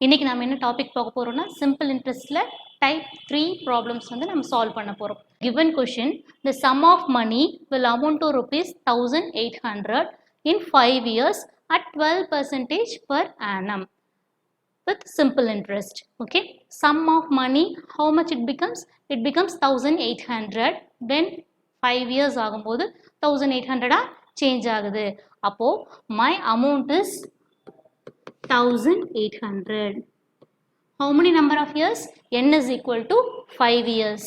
இன்னைக்கு நாம என்ன டாபிக் பார்க்க போறோம்னா சிம்பிள் இன்ட்ரெஸ்ட்ல டைப் 3 ப்ராப்ளம்ஸ் வந்து நம்ம சால்வ் பண்ண போறோம். Given question, the sum of money will amount to rupees 1800 in 5 years at 12% per annum with simple interest. Okay, sum of money, how much it becomes? It becomes 1800 when 5 years ஆகும்போது 1800 change ஆகுது. அப்போ my amount is 1800. How many number of years? N is equal to 5 years.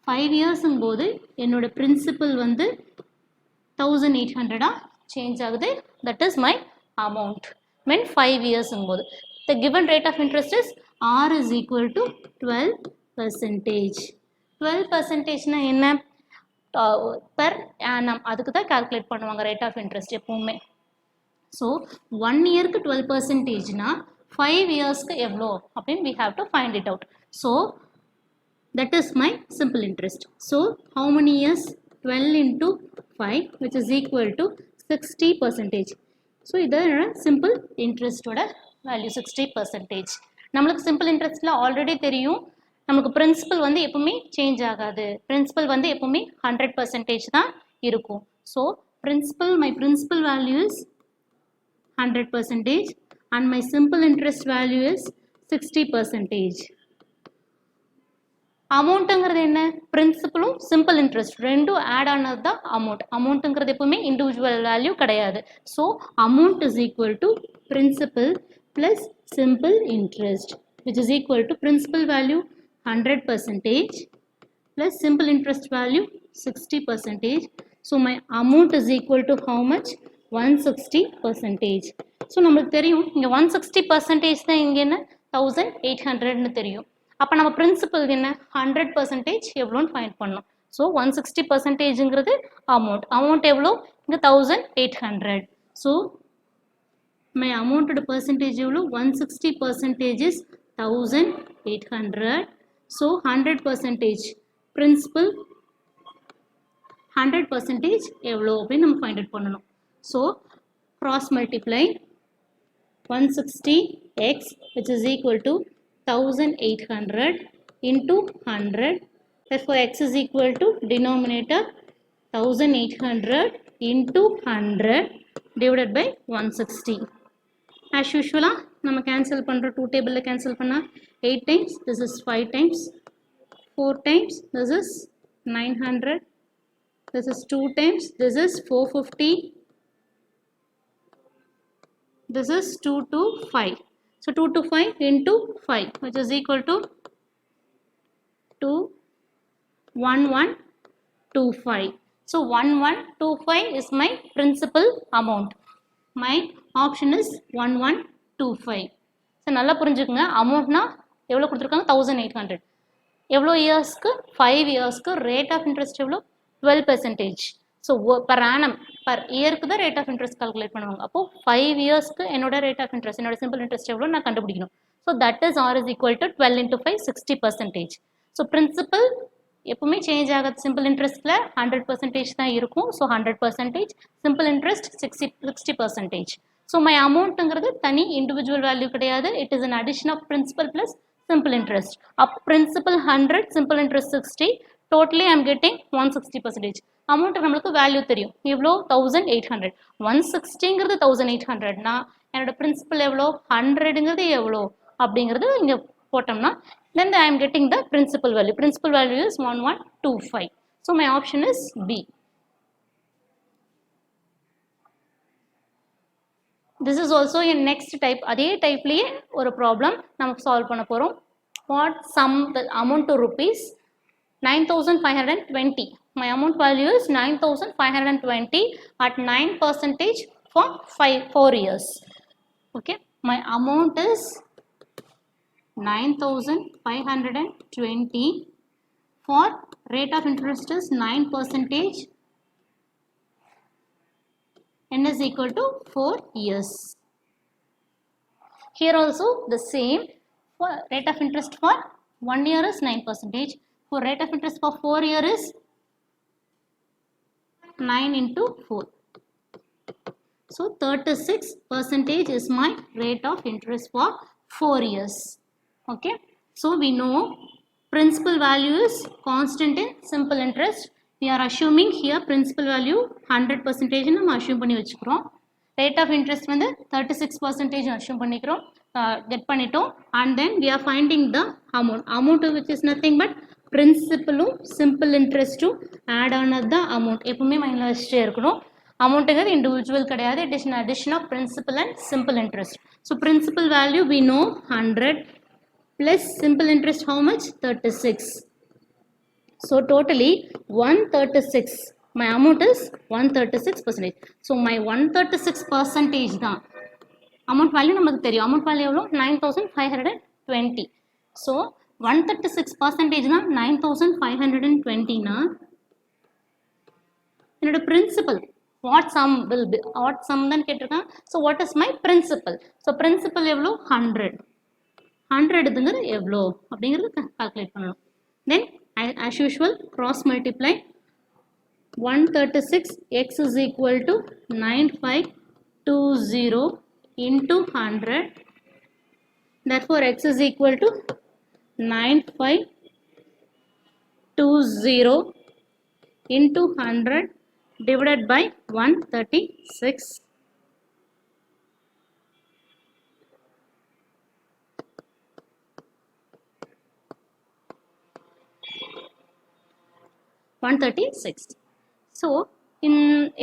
5 years போது என்னோட principal வந்து 1800 change ஆகுது. That is my amount. When 5 years போது. The given rate of interest is R is equal to 12%. 12% னா என்ன? Per annum. அதுக்கு தான் calculate பண்ணுவாங்க rate of interest எப்பவுமே. So 1 yearக்கு 12% na 5 yearsக்கு எவ்வளோ அப்படின்னு we have to find it out. So that is my simple interest. So how many years? 12 into 5 which is equal to 60%. So இதோட simple interest ஓட value 60%. நம்மளுக்கு simple interestல already தெரியும் நமக்கு principal வந்து எப்பவுமே change ஆகாது. Principal வந்து எப்பவுமே 100% தான் இருக்கும். So my principal value is 100% and my simple interest value is 60%. அமௌண்ட்ங்கிறது என்ன? பிரின்சிபலும் சிம்பிள் இன்ட்ரெஸ்ட் ரெண்டும் ஆட் ஆனது தான் அமௌண்ட். அமௌண்ட்ங்கிறது எப்பவுமே இண்டிவிஜுவல் வேல்யூ கிடையாது. So amount is equal to principal plus simple interest which is equal to principal value 100% plus simple interest value 60%. So my amount is equal to how much? 160%. So நமக்கு தெரியும் இங்க 160% தான் இங்க என்ன 1800 னு தெரியும். அப்ப நம்ம பிரின்சிபல் என்ன 100% எவ்வளோன்னு ஃபைண்ட் பண்ணோம். So 160%ங்கிறது amount. அமௌண்ட் எவ்வளோ? இங்க 1800. So my amount percentage எவ்வளோ? 160% is 1800. So 100% principal 100% எவ்வளோ அப்படின்னு நம்ம ஃபைண்ட் அவுட் பண்ணணும். So cross multiply 160x which is equal to 1800 into 100. Therefore x is equal to denominator 1800 into 100 divided by 160. As usual நம்ம cancel பண்ற 2 டேபிள்ல cancel பண்ணா 8 times, this is 5 times, 4 times, this is 900, this is 2 times, this is 450, this is 2 to 5. So 2 to 5 into 5 which is equal to 1125. So 1125 is my principal amount. My option is 1125. So நல்லா புரிஞ்சுக்குங்க அமௌண்ட்னா எவ்வளோ கொடுத்துருக்காங்க 1800. எவ்வளோ இயர்ஸ்க்கு 5 இயர்ஸ்க்கு rate of interest எவ்வளோ 12%. So per annum per இயருக்கு தான் ரேட் ஆஃப் இன்ட்ரெஸ்ட் கால்குலேட் பண்ணுவாங்க. அப்போ 5 இயர்ஸ்க்கு என்னோட ரேட் ஆஃப் இன்ட்ரெஸ்ட் என்னோட சிம்பிள் இன்ட்ரெஸ்ட் எவ்வளோ நான் கண்டுபிடிக்கணும். So that is R is equal to 12 into 5 60%. So principal எப்பவுமே சேஞ்ச் ஆகாது. சிம்பிள் இன்ட்ரெஸ்ட்ல 100% தான் இருக்கும். So 100%, simple interest 60%. So my அமௌண்ட்டுங்கிறது தனி இண்டிவிஜுவல் வேல்யூ கிடையாது. It is an addition of principal plus simple interest. Up principal 100, simple interest 60. Totally I am getting 160%. Amount நம்மளுக்கு value தெரியும். எவ்வளோ 1800. 160ங்கிறது 1800 னா என்னோட பிரின்சிபல் எவ்வளோ 100ங்கிறது எவ்வளோ அப்படிங்கிறது இங்க போட்டோம்னா then I am getting the principal value. Principal value is 1125. So my option is B. This is also a next type. அதே டைப்லயே ஒரு ப்ராப்ளம் நமக்கு சால்வ் பண்ண போறோம். What sum the amount to rupees 9520. My amount value is 9520 at 9% for 4 years. Okay, my amount is 9520 for rate of interest is 9%. N is equal to 4 years. Here also the same. For rate of interest for 1 year is 9%. For rate of interest for 4 year is 9 into 4. So 36% is my rate of interest for 4 years. Okay, so we know principal value is constant in simple interest. We are assuming here principal value 100% நம்ம assume பண்ணி வச்சுக்கிறோம். Rate of interest வந்து 36% assume பண்ணிக்கிறோம், get பண்ணிட்டோம். And then we are finding the amount which is nothing but principalum simple interest add ஆனது தான் amount. எப்பவுமே மைண்ட்ல வச்சுட்டே இருக்கணும். அமௌண்ட்டுங்கிறது இண்டிவிஜுவல் கிடையாது, it is an addition of principal and simple interest. So principal value we know 100 plus simple interest how much? 36. So totally 136. My amount is 136%. So my 136% தான் amount value நமக்கு தெரியும். amount value எவ்வளோ? 9520. So 136% தான் 9520 னா என்னோட principal what sum will be, what sum தான் கேட்டிருக்காங்க. So what is my principal? So principal எவ்வளோ? 100 இதுங்கிறது எவ்வளோ அப்படிங்கிறது கால்குலேட் பண்ணணும். Then as usual cross multiply 136 x is equal to 9520 into 100. Therefore x is equal to 9520 into 100 divided by 136. So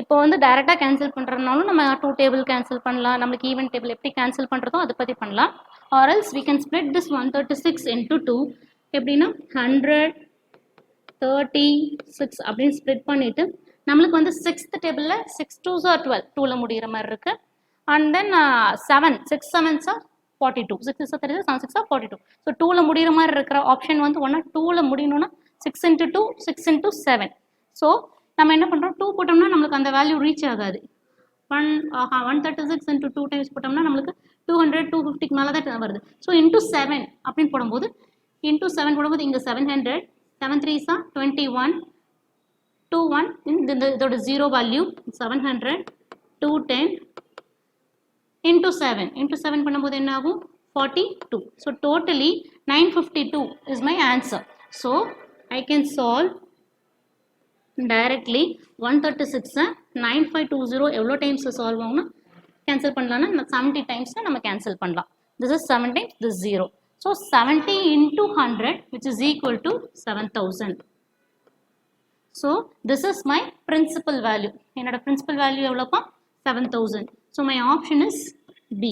இப்போ வந்து டைரக்டா cancel பண்றதுனாலும் நம்ம 2 டேபிள் கேன்சல் பண்ணலாம், நம்மளுக்கு ஈவன் டேபிள் எப்படி கேன்சல் பண்றதோ அதை பத்தி பண்ணலாம். or else we can split this 136 into 2. எப்படின்னா 136 அப்படின்னு ஸ்ப்ளிட் பண்ணிட்டு நம்மளுக்கு வந்து 6th டேபிள்ல 6 2s are 12, 2ல முடிகிற மாதிரி இருக்கு. And then 7 6 7s are 42, 6 is 32, 7 6 are 42. So 2ல முடிகிற மாதிரி இருக்கிற ஆப்ஷன் வந்து ஒன்னா 2ல முடியணும்னா 6 into 2 6 into 7. ஸோ நம்ம என்ன பண்ணுறோம், 2 போட்டோம்னா நம்மளுக்கு அந்த வேல்யூ ரீச் ஆகாது. 136 into 2 டைம்ஸ் போட்டோம்னா நம்மளுக்கு 200 250 மேலே தான் வருது. ஸோ இன்டூ 7 அப்படின்னு போடும்போது இங்கே 700 7 3s are 21 21 இதோட 0 வேல்யூ 700 210 into 7 பண்ணும்போது என்ன ஆகும் 42. So totally 952 is my answer. So I can solve directly 136 9520 எவ்வளோ டைம்ஸ் சால்வ் ஆகும்னா கேன்சல் பண்ணலாம்னா 70 டைம்ஸ்னா நம்ம கேன்சல் பண்ணலாம். this is 7 times this 0. so 70 into 100 which is equal to 7000. so this is my principal value. என்னோட principal value எவ்வளோப்பா 7000. so my option is B.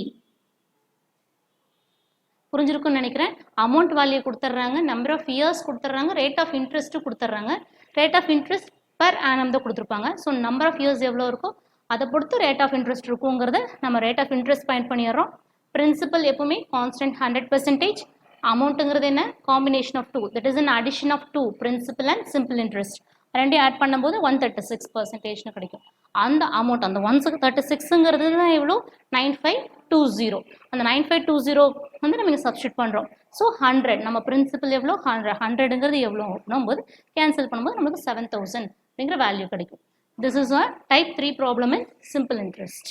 புரிஞ்சிருக்கும்னு நினைக்கிறேன். Amount value கொடுத்துட்றாங்க, number of years கொடுத்துட்றாங்க, rate of interest கொடுத்துட்றாங்க. Rate of interest per annum தான் கொடுத்துருப்பாங்க. So number of years எவ்வளோ இருக்கோ அதை பொறுத்து ரேட் ஆஃப் இன்ட்ரெஸ்ட் இருக்குங்கிறத நம்ம ரேட் ஆஃப் இன்ட்ரெஸ்ட் பாயிண்ட் பண்ணிடுறோம். பிரின்சிபல் எப்பவுமே கான்ஸ்டன்ட் 100%. அமௌண்ட்டுங்கிறது என்ன, combination of 2, that is an addition of 2 principal and simple interest. ரெண்டையும் ஆட் பண்ணும்போது 136% கிடைக்கும். அந்த அமௌண்ட் அந்த 136ங்கிறது தான் எவ்வளோ 9520. அந்த 9520 வந்து நம்ம சப்ஸ்டியூட் பண்ணுறோம். ஸோ 100 நம்ம பிரின்சிபல் எவ்வளோ 100ங்கிறது எவ்வளோ பண்ணும்போது கேன்சல் பண்ணும்போது நமக்கு 7000 அப்படிங்கிற வேல்யூ கிடைக்கும். This is a type 3 problem in simple interest.